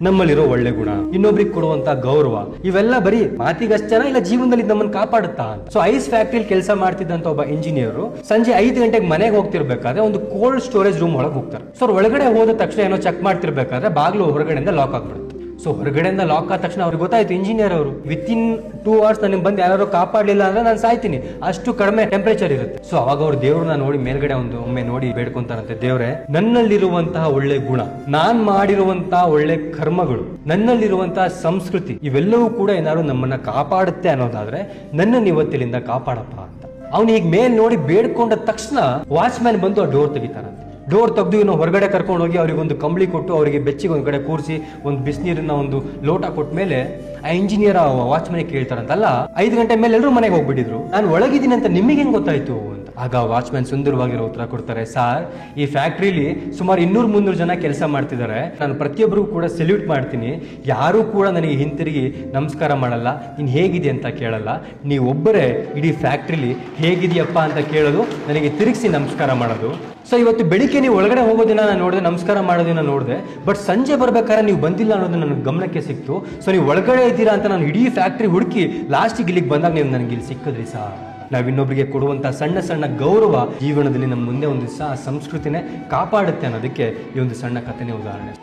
ನಮ್ಮಲ್ಲಿರೋ ಒಳ್ಳೆ ಗುಣ, ಇನ್ನೊಬ್ರಿಗೆ ಕೊಡುವಂತ ಗೌರವ, ಇವೆಲ್ಲ ಬರೀ ಮಾತಿಗಷ್ಟೇನಾ ಇಲ್ಲ ಜೀವನದಲ್ಲಿ ನಮ್ಮನ್ನ ಕಾಪಾಡುತ್ತಾ ಅಂತ. ಸೊ ಐಸ್ ಫ್ಯಾಕ್ಟ್ರಿಲಿ ಕೆಲಸ ಮಾಡ್ತಿದ್ದಂತ ಒಬ್ಬ ಇಂಜಿನಿಯರ್ ಸಂಜೆ 5 ಗಂಟೆಗೆ ಮನೆಗೆ ಹೋಗ್ತಿರ್ಬೇಕಾದ್ರೆ ಒಂದು ಕೋಲ್ಡ್ ಸ್ಟೋರೇಜ್ ರೂಮ್ ಒಳಗೆ ಹೋಗ್ತಾರೆ. ಸೊ ಒಳಗಡೆ ಹೋದ ತಕ್ಷಣ ಏನೋ ಚೆಕ್ ಮಾಡ್ತಿರ್ಬೇಕಾದ್ರೆ ಬಾಗ್ಲು ಹೊರಗಡೆಯಿಂದ ಲಾಕ್ ಆಗ್ಬಿಡುತ್ತೆ. ಸೊ ಹೊರಗಡೆಯಿಂದ ಲಾಕ್ ಆದ ತಕ್ಷಣ ಅವ್ರಿಗೆ ಗೊತ್ತಾಯ್ತು, ಇಂಜಿನಿಯರ್ ಅವರು ವಿತಿನ್ 2 hours ನನಗೆ ಬಂದು ಯಾರು ಕಾಪಾಡಲಿಲ್ಲ ಅಂದ್ರೆ ನಾನು ಸಾಯ್ತೀನಿ, ಅಷ್ಟು ಕಡಿಮೆ ಟೆಂಪರೇಚರ್ ಇರುತ್ತೆ. ಸೊ ಅವಾಗ ಅವ್ರು ದೇವ್ರನ್ನ ನೋಡಿ ಮೇಲ್ಗಡೆ ಒಮ್ಮೆ ನೋಡಿ ಬೇಡ್ಕೊಂತಾರಂತೆ, ದೇವ್ರೆ ನನ್ನಲ್ಲಿರುವಂತಹ ಒಳ್ಳೆ ಗುಣ, ನಾನ್ ಮಾಡಿರುವಂತಹ ಒಳ್ಳೆ ಕರ್ಮಗಳು, ನನ್ನಲ್ಲಿರುವಂತಹ ಸಂಸ್ಕೃತಿ ಇವೆಲ್ಲವೂ ಕೂಡ ಏನಾದ್ರು ನಮ್ಮನ್ನ ಕಾಪಾಡುತ್ತೆ ಅನ್ನೋದಾದ್ರೆ ನನ್ನನ್ನು ಇವತ್ತಿನಿಂದ ಕಾಪಾಡಪ್ಪ ಅಂತ. ಅವ್ನು ಈಗ ಮೇಲ್ ನೋಡಿ ಬೇಡ್ಕೊಂಡ ತಕ್ಷಣ ವಾಚ್ಮ್ಯಾನ್ ಬಂದು ಆ ಡೋರ್ ತೆಗಿತಾರಂತೆ. ಡೋರ್ ತೆಗೆದು ಇನ್ನು ಹೊರಗಡೆ ಕರ್ಕೊಂಡು ಹೋಗಿ ಅವ್ರಿಗೆ ಒಂದು ಕಂಬಳಿ ಕೊಟ್ಟು ಅವರಿಗೆ ಬೆಚ್ಚಿಗೆ ಒಂದ್ ಕಡೆ ಕೂರಿಸಿ ಒಂದು ಬಿಸಿನೀರನ್ನ ಒಂದು ಲೋಟ ಕೊಟ್ಟ ಮೇಲೆ ಆ ಇಂಜಿನಿಯರ್ ವಾಚ್ಮನ್ ಕೇಳ್ತಾರಂತಲ್ಲ 5 ಗಂಟೆ ಮೇಲೆ ಎಲ್ಲರೂ ಮನೆಗೆ ಹೋಗ್ಬಿಟ್ಟಿದ್ರು, ನಾನು ಒಳಗಿದ್ದೀನಿ ಅಂತ ನಿಮಗೆ ಹೆಂಗ್ ಗೊತ್ತಾಯ್ತು ಅಂತ. ಆಗ ವಾಚ್ಮ್ಯಾನ್ ಸುಂದರವಾಗಿರೋ ಉತ್ತರ ಕೊಡ್ತಾರೆ, ಸಾರ್ ಈ ಫ್ಯಾಕ್ಟ್ರಿಲಿ ಸುಮಾರು 200-300 ಜನ ಕೆಲಸ ಮಾಡ್ತಿದ್ದಾರೆ, ನಾನು ಪ್ರತಿಯೊಬ್ಬರಿಗೂ ಕೂಡ ಸೆಲ್ಯೂಟ್ ಮಾಡ್ತೀನಿ, ಯಾರೂ ಕೂಡ ನನಗೆ ಹಿಂತಿರುಗಿ ನಮಸ್ಕಾರ ಮಾಡಲ್ಲ, ನೀನು ಹೇಗಿದೆ ಅಂತ ಕೇಳಲ್ಲ, ನೀವೊಬ್ಬರೇ ಇಡೀ ಫ್ಯಾಕ್ಟ್ರಿಲಿ ಹೇಗಿದೆಯಪ್ಪ ಅಂತ ಕೇಳೋದು, ನನಗೆ ತಿರುಗಿಸಿ ನಮಸ್ಕಾರ ಮಾಡೋದು. ಸೊ ಇವತ್ತು ಬೆಳಿಗ್ಗೆ ನೀವು ಒಳಗಡೆ ಹೋಗೋದಿನ ನಾನು ನೋಡಿದೆ, ನಮಸ್ಕಾರ ಮಾಡೋದಿನ ನೋಡಿದೆ, ಬಟ್ ಸಂಜೆ ಬರ್ಬೇಕಾದ್ರೆ ನೀವು ಬಂದಿಲ್ಲ ಅನ್ನೋದು ನನಗೆ ಗಮನಕ್ಕೆ ಸಿಕ್ತು. ಸೊ ನೀವು ಒಳಗಡೆ ಇದ್ದೀರಾ ಅಂತ ನಾನು ಇಡೀ ಫ್ಯಾಕ್ಟ್ರಿ ಹುಡುಕಿ ಲಾಸ್ಟಿಗೆ ಇಲ್ಲಿಗೆ ಬಂದಾಗ ನೀವು ನನಗೆ ಇಲ್ಲಿ ಸಿಕ್ಕಿದ್ರಿ ಸರ್. ನಾವು ಇನ್ನೊಬ್ಬರಿಗೆ ಕೊಡುವಂಥ ಸಣ್ಣ ಸಣ್ಣ ಗೌರವ ಜೀವನದಲ್ಲಿ ನಮ್ಮ ಮುಂದೆ ಒಂದು ದಿವಸ ಆ ಸಂಸ್ಕೃತಿನೇ ಕಾಪಾಡುತ್ತೆ ಅನ್ನೋದಕ್ಕೆ ಈ ಒಂದು ಸಣ್ಣ ಕಥೆನೇ ಉದಾಹರಣೆ.